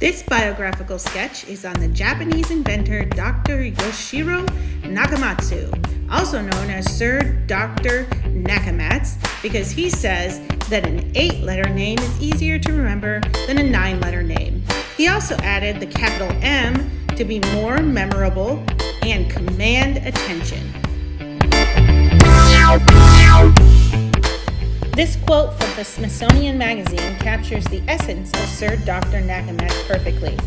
This biographical sketch is on the Japanese inventor Dr. Yoshiro NakaMats, also known as Sir Dr. NakaMats, because he says that an 8-letter name is easier to remember than a 9-letter name. He also added the capital M to be more memorable and command attention. This quote from the Smithsonian Magazine captures the essence of Sir Dr. NakaMats perfectly.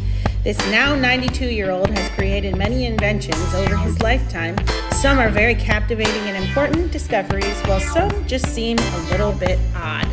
This now 92-year-old has created many inventions over his lifetime. Some are very captivating and important discoveries, while some just seem a little bit odd.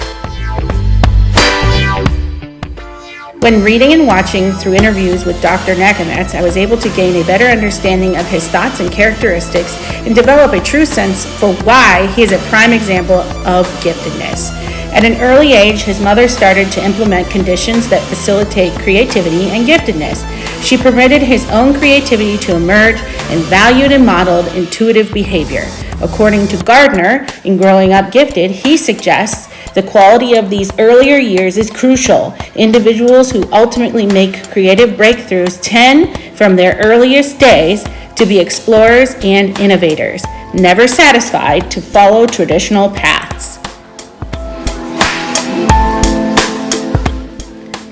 When reading and watching through interviews with Dr. NakaMats, I was able to gain a better understanding of his thoughts and characteristics and develop a true sense for why he is a prime example of giftedness. At an early age, his mother started to implement conditions that facilitate creativity and giftedness. She permitted his own creativity to emerge and valued and modeled intuitive behavior. According to Gardner, in Growing Up Gifted, he suggests the quality of these earlier years is crucial. Individuals who ultimately make creative breakthroughs tend, from their earliest days, to be explorers and innovators, never satisfied to follow traditional paths.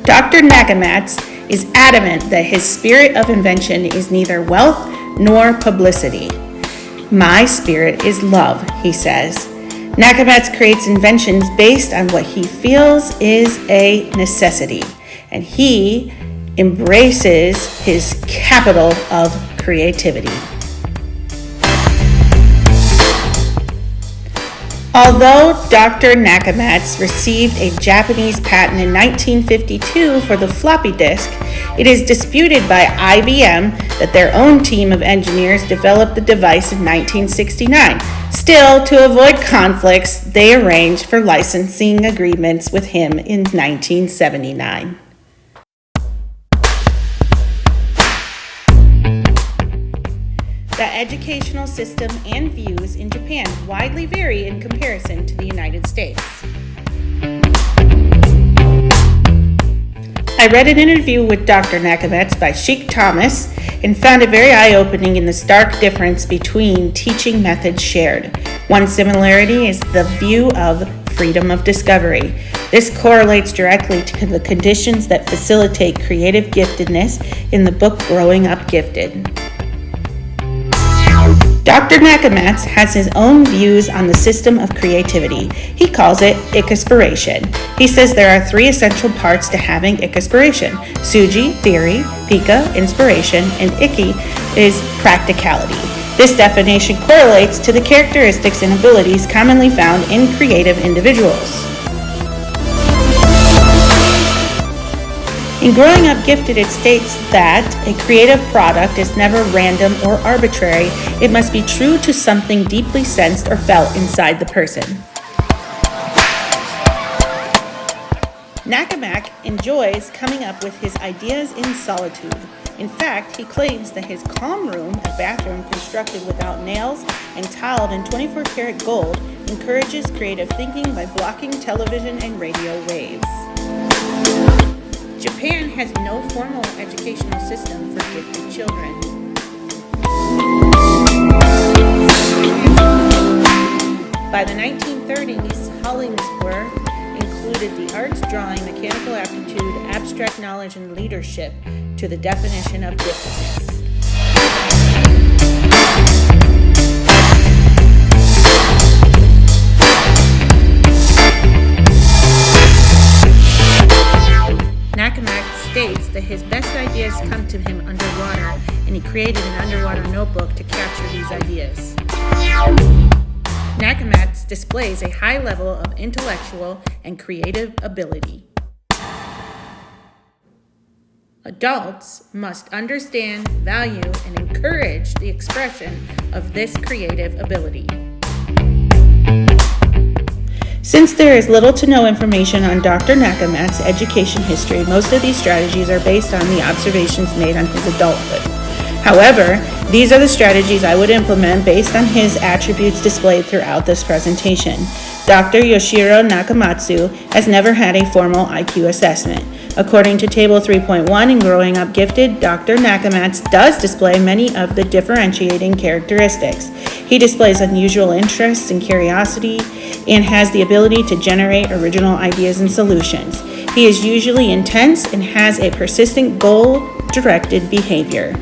Dr. NakaMats is adamant that his spirit of invention is neither wealth nor publicity. "My spirit is love," he says. NakaMats creates inventions based on what he feels is a necessity, and he embraces his capital of creativity. Although Dr. NakaMats received a Japanese patent in 1952 for the floppy disk, it is disputed by IBM that their own team of engineers developed the device in 1969. Still, to avoid conflicts, they arranged for licensing agreements with him in 1979. The educational system and views in Japan widely vary in comparison to the United States. I read an interview with Dr. NakaMats by Sheik Thomas and found it very eye-opening in the stark difference between teaching methods shared. One similarity is the view of freedom of discovery. This correlates directly to the conditions that facilitate creative giftedness in the book Growing Up Gifted. Dr. NakaMats has his own views on the system of creativity. He calls it ikaspiration. He says there are 3 essential parts to having ikaspiration: suji, theory; pika, inspiration; and iki is practicality. This definition correlates to the characteristics and abilities commonly found in creative individuals. In Growing Up Gifted, it states that a creative product is never random or arbitrary. It must be true to something deeply sensed or felt inside the person. NakaMats enjoys coming up with his ideas in solitude. In fact, he claims that his calm room, a bathroom constructed without nails and tiled in 24-karat gold, encourages creative thinking by blocking television and radio waves. Japan has no formal educational system for gifted children. By the 1930s, Hollingsworth included the arts, drawing, mechanical aptitude, abstract knowledge, and leadership to the definition of giftedness. NakaMats states that his best ideas come to him underwater, and he created an underwater notebook to capture these ideas. NakaMats displays a high level of intellectual and creative ability. Adults must understand, value, and encourage the expression of this creative ability. Since there is little to no information on Dr. NakaMats' education history, most of these strategies are based on the observations made on his adulthood. However, these are the strategies I would implement based on his attributes displayed throughout this presentation. Dr. Yoshiro Nakamatsu has never had a formal IQ assessment. According to Table 3.1 in Growing Up Gifted, Dr. NakaMats does display many of the differentiating characteristics. He displays unusual interests and curiosity and has the ability to generate original ideas and solutions. He is usually intense and has a persistent goal-directed behavior.